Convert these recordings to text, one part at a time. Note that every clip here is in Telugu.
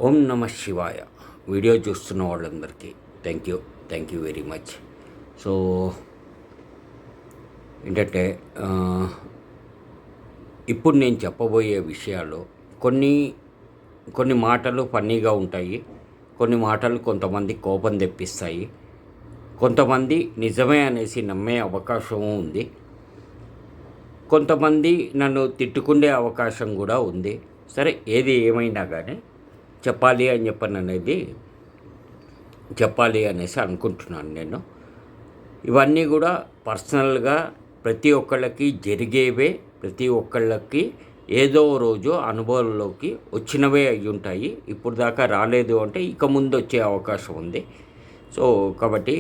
ఓం నమ శివాయ. వీడియో చూస్తున్న వాళ్ళందరికీ thank you very much. So ఏంటంటే ఇప్పుడు నేను చెప్పబోయే విషయాలు కొన్ని కొన్ని మాటలు ఫన్నీగా ఉంటాయి, కొన్ని మాటలు కొంతమంది కోపం తెప్పిస్తాయి, కొంతమంది నిజమే అనేసి నమ్మే అవకాశం ఉంది, కొంతమంది నన్ను తిట్టుకునే అవకాశం కూడా ఉంది. సరే, ఏది ఏమైనా కానీ చెప్పాలి అనేసి అనుకుంటున్నాను నేను. ఇవన్నీ కూడా పర్సనల్గా ప్రతి ఒక్కళ్ళకి జరిగేవే, ప్రతి ఒక్కళ్ళకి ఏదో రోజు అనుభవంలోకి వచ్చినవే అయి ఉంటాయి. ఇప్పుడు దాకా రాలేదు అంటే ఇక ముందు వచ్చే అవకాశం ఉంది. సో కాబట్టి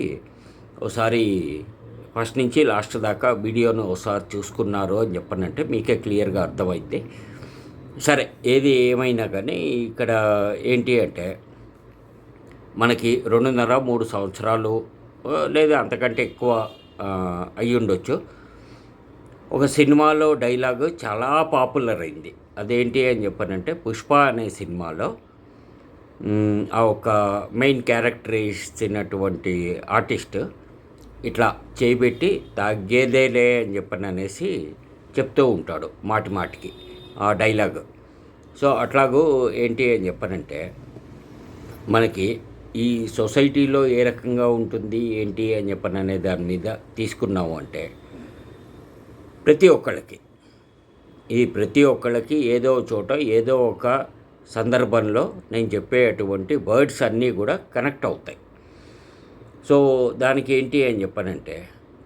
ఒకసారి ఫస్ట్ నుంచి లాస్ట్ దాకా వీడియోను ఒకసారి చూసుకున్నారు అని చెప్పనంటే మీకే క్లియర్గా అర్థమైంది. సరే, ఏది ఏమైనా కానీ ఇక్కడ ఏంటి అంటే మనకి 2.5-3 సంవత్సరాలు లేదా అంతకంటే ఎక్కువ అయ్యి ఉండొచ్చు. ఒక సినిమాలో డైలాగు చాలా పాపులర్ అయింది. అదేంటి అని చెప్పనంటే 'పుష్ప' అనే సినిమాలో ఆ ఒక మెయిన్ క్యారెక్టర్ ఇచ్చినటువంటి ఆర్టిస్ట్ ఇట్లా చేయబెట్టి తగ్గేదేలే అని చెప్పననేసి చెప్తూ ఉంటాడు మాటి మాటికి ఆ డైలాగ్. సో అట్లాగూ ఏంటి అని చెప్పనంటే మనకి ఈ సొసైటీలో ఏ రకంగా ఉంటుంది ఏంటి అని చెప్పననే దాని మీద తీసుకున్నాము అంటే ప్రతి ఒక్కళ్ళకి ఏదో చోట ఏదో ఒక సందర్భంలో నేను చెప్పేటువంటి వర్డ్స్ అన్నీ కూడా కనెక్ట్ అవుతాయి. సో దానికి ఏంటి అని చెప్పనంటే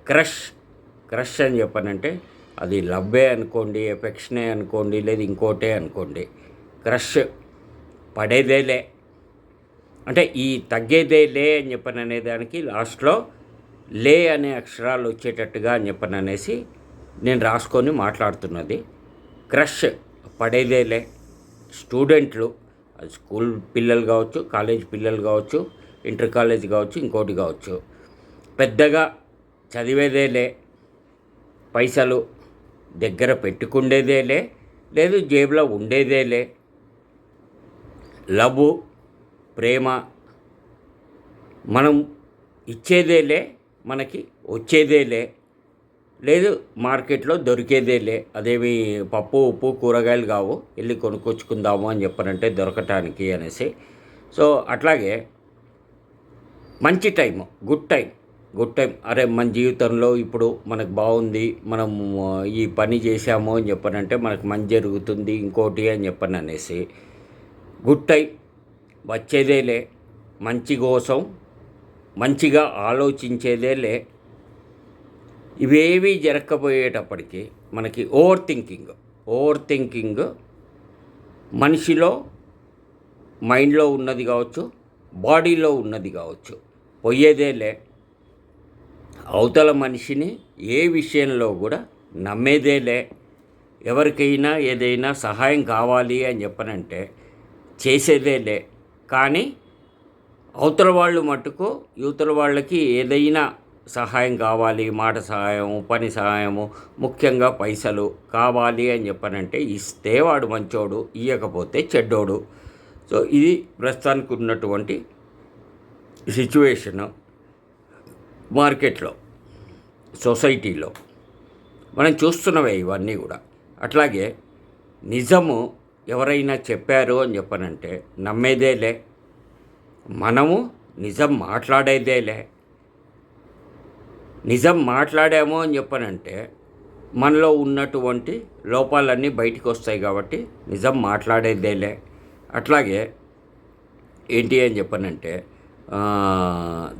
క్రష్ అని చెప్పనంటే అది లవ్వే అనుకోండి, ఎఫెక్షనే అనుకోండి, లేదు ఇంకోటే అనుకోండి. క్రష్ పడేదేలే అంటే ఈ తగ్గేదేలే అని చెప్పననే దానికి లాస్ట్లో లే అనే అక్షరాలు వచ్చేటట్టుగా అని చెప్పననేసి నేను రాసుకొని మాట్లాడుతున్నది. క్రష్ పడేదేలే. స్టూడెంట్లు, అది స్కూల్ పిల్లలు కావచ్చు, కాలేజ్ పిల్లలు కావచ్చు, ఇంటర్ కాలేజ్ కావచ్చు, ఇంకోటి కావచ్చు, పెద్దగా చదివేదేలే, పైసలు దగ్గర పెట్టుకుండేదేలే, లేదు జేబులో ఉండేదేలే, లవ్ ప్రేమ మనం ఇచ్చేదేలే, మనకి వచ్చేదేలే, లేదు మార్కెట్లో దొరికేదేలే. అదేమి పప్పు ఉప్పు కూరగాయలు కావు, వెళ్ళి కొనుక్కొచ్చుకుందాము అని చెప్పనంటే దొరకటానికి అనేసి. సో అట్లాగే మంచి టైము, గుడ్ టైం. అరే మన జీవితంలో ఇప్పుడు మనకు బాగుంది, మనం ఈ పని చేశాము అని చెప్పనంటే మనకు మంచి జరుగుతుంది, ఇంకోటి అని చెప్పననేసి గుడ్ టైం వచ్చేదేలే, మంచి కోసం మంచిగా ఆలోచించేదేలే. ఇవేవి జరగకపోయేటప్పటికీ మనకి ఓవర్ థింకింగ్ మనిషిలో మైండ్లో ఉన్నది కావచ్చు, బాడీలో ఉన్నది కావచ్చు, పోయేదేలే. అవతల మనిషిని ఏ విషయంలో కూడా నమ్మేదేలే. ఎవరికైనా ఏదైనా సహాయం కావాలి అని చెప్పనంటే చేసేదేలే. కానీ అవతల వాళ్ళు మట్టుకు యువతల వాళ్ళకి ఏదైనా సహాయం కావాలి, మాట సహాయం, పని సహాయము, ముఖ్యంగా పైసలు కావాలి అని చెప్పనంటే ఇస్తే వాడు మంచోడు, ఇవ్వకపోతే చెడ్డోడు. సో ఇది ప్రస్తుతానికి ఉన్నటువంటి సిచ్యువేషను మార్కెట్లో, సొసైటీలో మనం చూస్తున్నవే ఇవన్నీ కూడా. అట్లాగే నిజము ఎవరైనా చెప్పారు అని చెప్పనంటే నమ్మేదేలే, మనము నిజం మాట్లాడేదేలే. నిజం మాట్లాడాము అని చెప్పనంటే మనలో ఉన్నటువంటి లోపాలన్నీ బయటికి వస్తాయి కాబట్టి నిజం మాట్లాడేదేలే. అట్లాగే ఏంటి అని చెప్పనంటే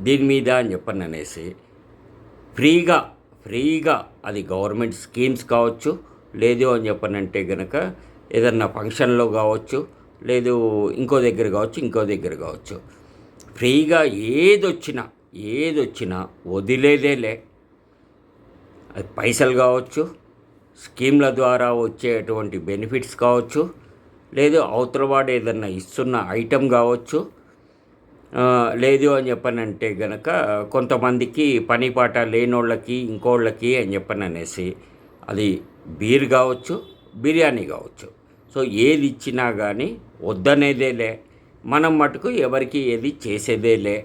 దీని మీద అని చెప్పననేసి ఫ్రీగా అది గవర్నమెంట్ స్కీమ్స్ కావచ్చు, లేదు అని చెప్పనంటే కనుక ఏదన్నా ఫంక్షన్లో కావచ్చు, లేదు ఇంకో దగ్గర కావచ్చు, ఫ్రీగా ఏదొచ్చినా వదిలేదేలే. అది పైసలు కావచ్చు, స్కీమ్ల ద్వారా వచ్చేటువంటి బెనిఫిట్స్ కావచ్చు, లేదు అవతలవాడు ఏదన్నా ఇస్తున్న ఐటెం కావచ్చు, లేదు అని చెప్పనంటే గనక కొంతమందికి పని పాట లేనోళ్ళకి ఇంకోళ్ళకి అని చెప్పననేసి అది బీర్ కావచ్చు, బిర్యానీ కావచ్చు. సో ఏది ఇచ్చినా కానీ వద్దనేదేలే. మనం మటుకు ఎవరికి ఏది చేసేదేలే.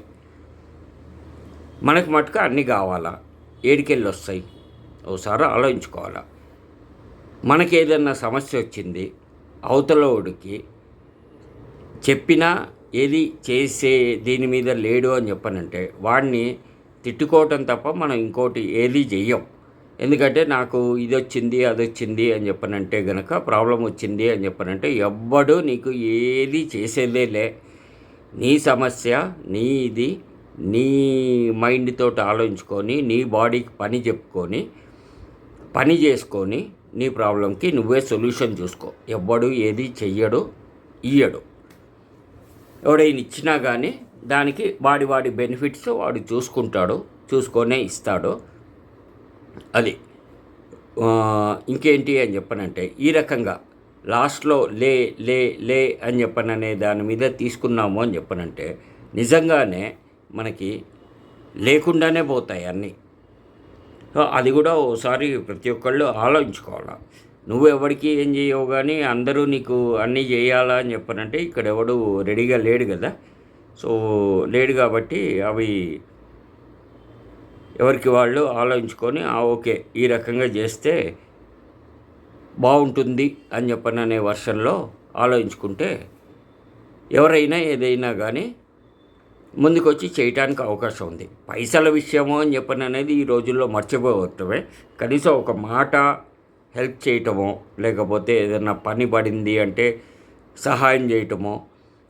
మనకు మటుకు అన్నీ కావాలా? ఏడికెళ్ళి వస్తాయి? ఓసారి ఆలోచించుకోవాలా. మనకేదన్నా సమస్య వచ్చింది, అవతలోడికి చెప్పినా ఏది చేసే దీని మీద లేడు అని చెప్పనంటే వాడిని తిట్టుకోవటం తప్ప మనం ఇంకోటి ఏది చెయ్యం. ఎందుకంటే నాకు ఇది వచ్చింది అది వచ్చింది అని చెప్పనంటే గనక ప్రాబ్లం వచ్చింది అని చెప్పనంటే ఎవ్వడు నీకు ఏది చేసేదేలే. నీ సమస్య నీ ఇది నీ మైండ్ తోటి ఆలోచించుకొని నీ బాడీకి పని చెప్పుకొని పని చేసుకొని నీ ప్రాబ్లంకి నువ్వే సొల్యూషన్ చూసుకో. ఎవ్వడు ఏది చెయ్యడు, ఇయ్యడు. ఎవడైనా ఇచ్చినా కానీ దానికి వాడి బెనిఫిట్స్ వాడు చూసుకుంటాడు, చూసుకొనే ఇస్తాడు. అది ఇంకేంటి అని చెప్పనంటే ఈ రకంగా లాస్ట్లో లే లే లే అని చెప్పననే దాని మీద తీసుకున్నాము అని చెప్పనంటే నిజంగానే మనకి లేకుండానే పోతాయి అన్నీ. అది కూడా ఓసారి ప్రతి ఒక్కళ్ళు ఆలోచించుకోవాలి. నువ్వు ఎవరికి ఏం చేయవు కానీ అందరూ నీకు అన్నీ చేయాలా అని చెప్పనంటే ఇక్కడ ఎవడు రెడీగా లేడు కదా. సో లేడు కాబట్టి అవి ఎవరికి వాళ్ళు ఆలోచించుకొని ఓకే ఈ రకంగా చేస్తే బాగుంటుంది అని చెప్పననే వర్షన్లో ఆలోచించుకుంటే ఎవరైనా ఏదైనా కానీ ముందుకొచ్చి చేయటానికి అవకాశం ఉంది. పైసల విషయమో అని చెప్పని అనేది ఈ రోజుల్లో మర్చిపోవటమే. కనీసం ఒక మాట హెల్ప్ చేయటమో, లేకపోతే ఏదైనా పని పడింది అంటే సహాయం చేయటమో,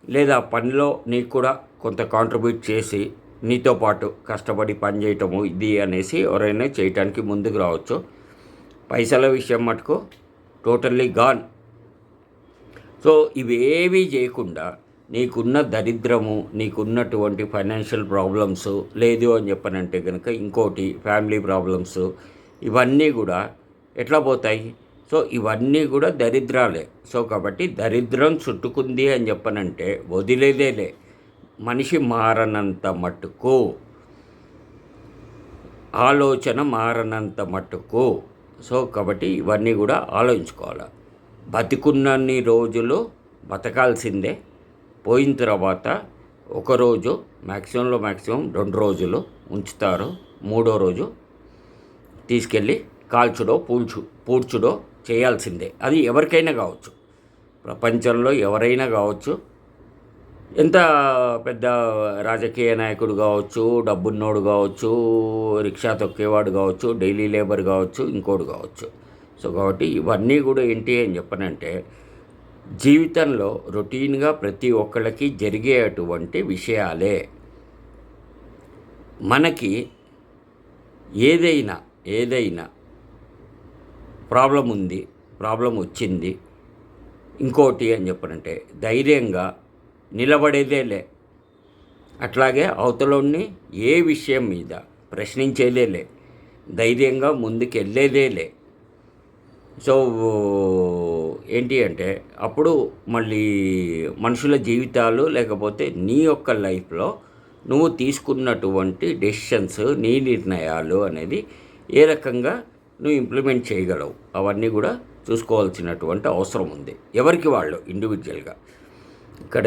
లేదా పనిలో నీకు కూడా కొంత కాంట్రిబ్యూట్ చేసి నీతో పాటు కష్టపడి పని చేయటము ఇది అనేసి ఎవరైనా చేయటానికి ముందుకు రావచ్చు. పైసల విషయం మటుకు టోటల్లీ గాన్. సో ఇవేవీ చేయకుండా నీకున్న దరిద్రము, నీకున్నటువంటి ఫైనాన్షియల్ ప్రాబ్లమ్స్ లేదు అని చెప్పనంటే కనుక ఇంకోటి ఫ్యామిలీ ప్రాబ్లమ్స్ ఇవన్నీ కూడా ఎట్లా పోతాయి? సో ఇవన్నీ కూడా దరిద్రాలే. సో కాబట్టి దరిద్రం చుట్టుకుంది అని చెప్పనంటే వదిలేదేలే. మనిషి మారనంత మట్టుకు, ఆలోచన మారనంత మట్టుకు. సో కాబట్టి ఇవన్నీ కూడా ఆలోచించుకోవాలి. బతికున్నన్ని రోజులు బతకాల్సిందే. పోయిన తర్వాత ఒకరోజు మ్యాక్సిమంలో మ్యాక్సిమం 2 రోజులు ఉంచుతారు. 3వ రోజు తీసుకెళ్ళి కాల్చుడో పూడ్చుడో చేయాల్సిందే. అది ఎవరికైనా కావచ్చు, ప్రపంచంలో ఎవరైనా కావచ్చు. ఎంత పెద్ద రాజకీయ నాయకుడు కావచ్చు, డబ్బున్నోడు కావచ్చు, రిక్షా తొక్కేవాడు కావచ్చు, డైలీ లేబర్ కావచ్చు, ఇంకోటి కావచ్చు. సో కాబట్టి ఇవన్నీ కూడా ఏంటి అని చెప్పనంటే జీవితంలో రొటీన్గా ప్రతి ఒక్కళ్ళకి జరిగేటువంటి విషయాలే. మనకి ఏదైనా ప్రాబ్లం ఉంది, ప్రాబ్లం వచ్చింది ఇంకోటి అని చెప్పనంటే ధైర్యంగా నిలబడేదేలే. అట్లాగే అవతలోని ఏ విషయం మీద ప్రశ్నించేదేలే, ధైర్యంగా ముందుకెళ్ళేదేలే. సో ఏంటి అంటే అప్పుడు మళ్ళీ మనుషుల జీవితాలు లేకపోతే నీ యొక్క లైఫ్లో నువ్వు తీసుకున్నటువంటి డెసిషన్స్, నీ నిర్ణయాలు అనేది ఏ రకంగా నువ్వు ఇంప్లిమెంట్ చేయగలవు అవన్నీ కూడా చూసుకోవాల్సినటువంటి అవసరం ఉంది. ఎవరికి వాళ్ళు ఇండివిజువల్గా. ఇక్కడ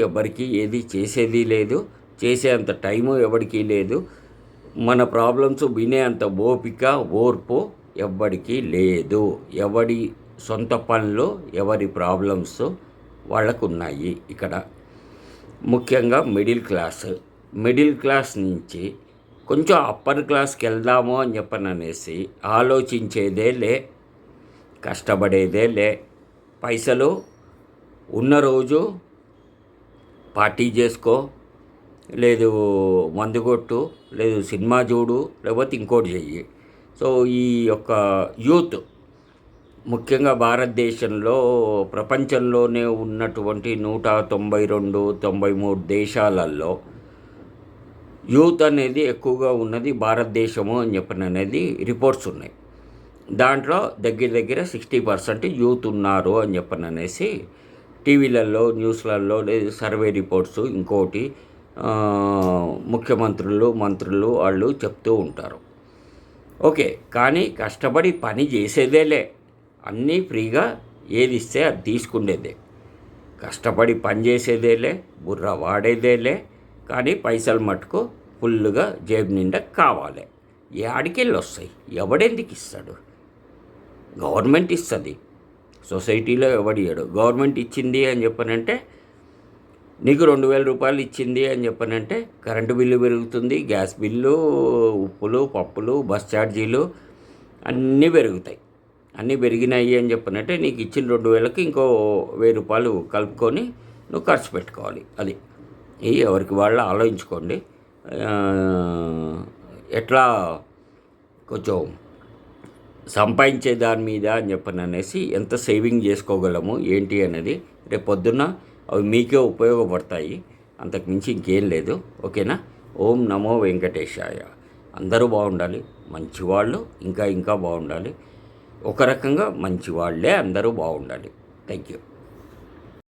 ఎవరికి ఏది చేసేది లేదు, చేసేంత టైము ఎవరికి లేదు. మన ప్రాబ్లమ్స్ వినే అంత ఓపిక, ఓర్పు ఎవ్వడికి లేదు. ఎవడి సొంత పనులు, ఎవరి ప్రాబ్లమ్స్ వాళ్ళకు ఉన్నాయి. ఇక్కడ ముఖ్యంగా మిడిల్ క్లాస్ నుంచి కొంచెం అప్పర్ క్లాస్కి వెళ్దాము అని చెప్పననేసి ఆలోచించేదే కష్టపడేదే పైసలు ఉన్న రోజు పార్టీ చేసుకో, లేదు మందు కొట్టు, లేదు సినిమా చూడు, లేకపోతే ఇంకోటి చెయ్యి. సో ఈ యొక్క యూత్ ముఖ్యంగా భారతదేశంలో ప్రపంచంలోనే ఉన్నటువంటి 192, 93 దేశాలలో యూత్ అనేది ఎక్కువగా ఉన్నది భారతదేశము అని చెప్పననేది రిపోర్ట్స్ ఉన్నాయి. దాంట్లో దగ్గర 60% యూత్ ఉన్నారు అని చెప్పననేసి టీవీలలో, న్యూస్లలో లేదు సర్వే రిపోర్ట్స్ ఇంకోటి ముఖ్యమంత్రులు, మంత్రులు వాళ్ళు చెప్తూ ఉంటారు. ఓకే, కానీ కష్టపడి పని చేసేదేలే. అన్నీ ఫ్రీగా ఏది ఇస్తే అది తీసుకునేదే. కష్టపడి పని చేసేదేలే, బుర్ర వాడేదేలే, కానీ పైసలు మటుకు ఫుల్లుగా జేబు నిండా కావాలి. యాడికెళ్ళి వస్తాయి? ఎవడెందుకు ఇస్తాడు? గవర్నమెంట్ ఇస్తుంది, సొసైటీలో ఎవడియ్యడు. గవర్నమెంట్ ఇచ్చింది అని చెప్పనంటే, నీకు 2000 రూపాయలు ఇచ్చింది అని చెప్పనంటే కరెంటు బిల్లు పెరుగుతుంది, గ్యాస్ బిల్లు, ఉప్పులు, పప్పులు, బస్ ఛార్జీలు అన్నీ పెరుగుతాయి. అన్నీ పెరిగినాయి అని చెప్పనంటే నీకు ఇచ్చిన 2000కి ఇంకో 1000 రూపాయలు కలుపుకొని నువ్వు ఖర్చు పెట్టుకోవాలి. అది ఎవరికి వాళ్ళు ఆలోచించుకోండి. ఎట్లా కొంచెం సంపాదించే దాని మీద అని చెప్పననేసి ఎంత సేవింగ్ చేసుకోగలము ఏంటి అనేది రేపు పొద్దున్న అవి మీకే ఉపయోగపడతాయి. అంతకుమించి ఇంకేం లేదు. ఓకేనా? ఓం నమో వెంకటేశాయ. అందరూ బాగుండాలి, మంచివాళ్ళు ఇంకా ఇంకా బాగుండాలి. ఒక రకంగా మంచివాళ్ళే అందరూ బాగుండాలి. Thank you.